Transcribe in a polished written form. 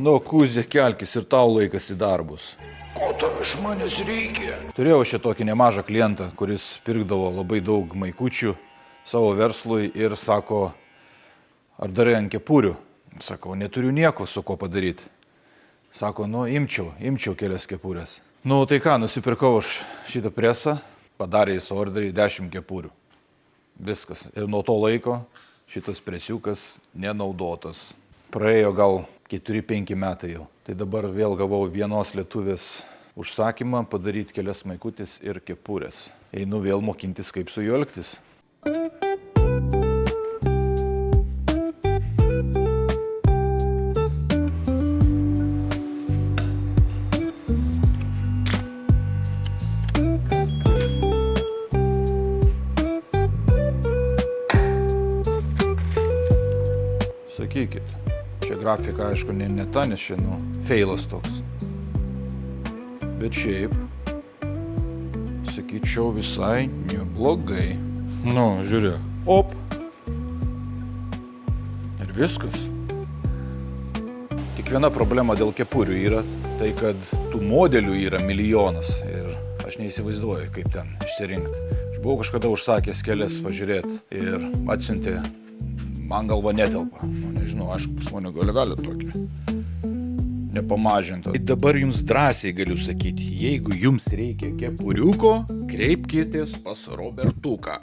Nu, Kuzė, kelkis ir tau laikas į darbus. Ko tau iš manęs reikia? Turėjau šitokį nemažą klientą, kuris pirkdavo labai daug maikučių savo verslui ir sako, ar darai ant kepurių? Sakau, neturiu nieko su ko padaryti. Sako, nu, imčiau kelias kepurės. Nu, tai ką, nusipirkau aš šitą presą, padarė jis orderį 10 kepurių. Viskas. Ir nuo to laiko šitas presiukas nenaudotas. Praėjo gal 4-5 metai jau. Tai dabar vėl gavau vienos lietuvės užsakymą padaryti kelias maikutis ir kepurės. Einu vėl mokintis, kaip su juo elgtis. Sakykit, čia grafika aišku ne ta, nes čia, feilas toks. Bet šiaip, sakyčiau, visai neblogai. Nu, žiūrėk, op. Ir viskas. Tik viena problema dėl kepurių yra, tai kad tų modelių yra milijonas ir aš neįsivaizduoju, kaip ten išsirinkti. Aš buvau kažkada užsakęs kelias pažiūrėti ir atsiuntė. Man galva netelpa. Nu, nežinau, aišku, pas mane gali tokia. Nepamažinta. Dabar jums drąsiai galiu sakyti, jeigu jums reikia kepuriuko, kreipkitės pas Robertuką.